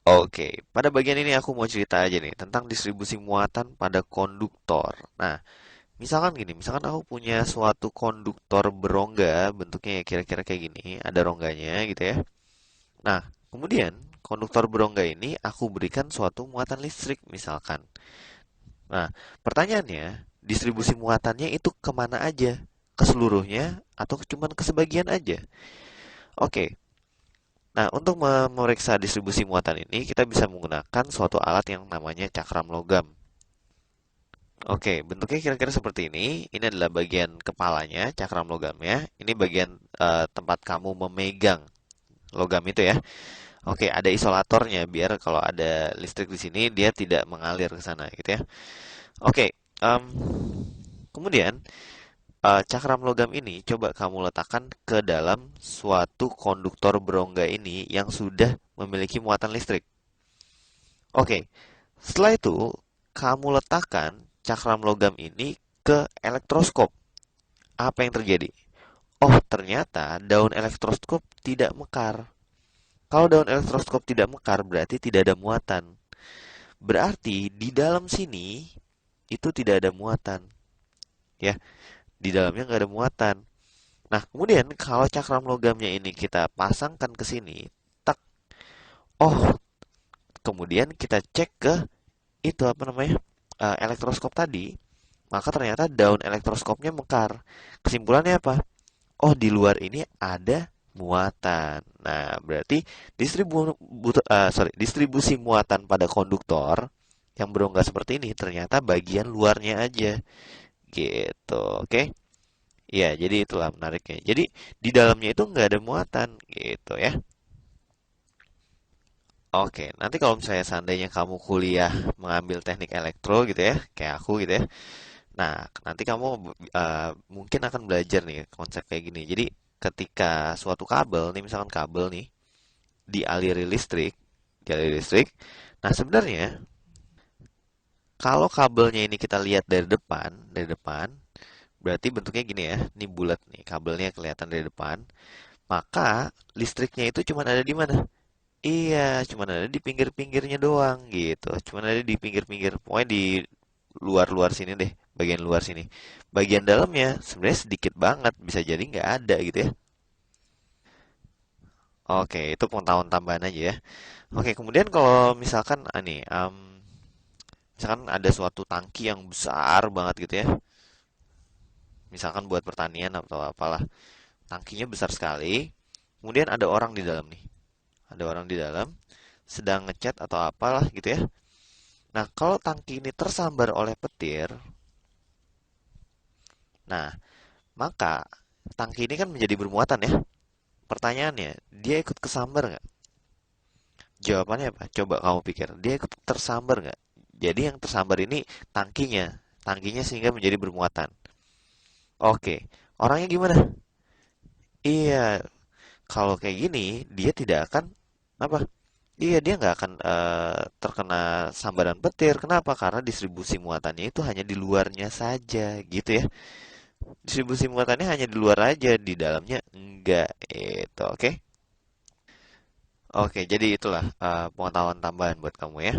Oke, pada bagian ini aku mau cerita aja nih tentang distribusi muatan pada konduktor. Nah, misalkan gini, misalkan aku punya suatu konduktor berongga, bentuknya ya kira-kira kayak gini, ada rongganya gitu ya. Nah, kemudian konduktor berongga ini aku berikan suatu muatan listrik misalkan. Nah, pertanyaannya, distribusi muatannya itu kemana aja? Ke seluruhnya atau cuma ke sebagian aja? Oke, nah untuk memeriksa distribusi muatan ini, kita bisa menggunakan suatu alat yang namanya cakram logam. Oke, bentuknya kira-kira seperti ini. Ini adalah bagian kepalanya, cakram logamnya. Ini bagian tempat kamu memegang logam itu ya. Oke, ada isolatornya biar kalau ada listrik di sini dia tidak mengalir ke sana gitu ya. Oke, em, kemudian cakram logam ini coba kamu letakkan ke dalam suatu konduktor berongga ini yang sudah memiliki muatan listrik. Oke, setelah itu kamu letakkan cakram logam ini ke elektroskop. Apa yang terjadi? Oh, ternyata daun elektroskop tidak mekar. Kalau daun elektroskop tidak mekar berarti tidak ada muatan. Berarti di dalam sini itu tidak ada muatan, ya. Di dalamnya nggak ada muatan. Nah, kemudian kalau cakram logamnya ini kita pasangkan ke sini, tak, oh, kemudian kita cek ke itu apa namanya elektroskop tadi, maka ternyata daun elektroskopnya mekar. Kesimpulannya apa? Oh, di luar ini ada muatan. Nah, berarti distribusi muatan pada konduktor yang berongga seperti ini ternyata bagian luarnya aja, gitu. Oke? Ya, jadi itulah menariknya. Jadi di dalamnya itu nggak ada muatan, gitu ya. Oke, nanti kalau misalnya seandainya kamu kuliah mengambil teknik elektro gitu ya, kayak aku gitu ya. Nah, nanti kamu mungkin akan belajar nih konsep kayak gini. Jadi, ketika suatu kabel nih, misalkan kabel nih dialiri listrik, dialiri listrik. Nah, sebenarnya kalau kabelnya ini kita lihat dari depan, berarti bentuknya gini ya. Ini bulat nih, kabelnya kelihatan dari depan. Maka listriknya itu cuma ada di mana? Iya, cuma ada di pinggir-pinggirnya doang gitu. Cuma ada di pinggir-pinggir, pokoknya di luar-luar sini deh, bagian luar sini. Bagian dalamnya sebenarnya sedikit banget, bisa jadi nggak ada gitu ya. Oke, itu pengetahuan tambahan aja ya. Oke, kemudian kalau misalkan nih, misalkan ada suatu tangki yang besar banget gitu ya, misalkan buat pertanian atau apalah, tangkinya besar sekali. Kemudian ada orang di dalam nih, ada orang di dalam sedang ngecat atau apalah gitu ya. Nah, kalau tangki ini tersambar oleh petir, nah, maka tangki ini kan menjadi bermuatan ya. Pertanyaannya, dia ikut kesambar nggak? Jawabannya apa? Coba kamu pikir. Dia ikut tersambar nggak? Jadi yang tersambar ini tangkinya. Tangkinya sehingga menjadi bermuatan. Oke. Orangnya gimana? Iya. Kalau kayak gini, dia tidak akan apa? Iya, dia nggak akan terkena sambaran petir. Kenapa? Karena distribusi muatannya itu hanya di luarnya saja, gitu ya. Distribusi muatannya hanya di luar aja, di dalamnya enggak. Itu, oke? Oke, jadi itulah pengetahuan tambahan buat kamu ya.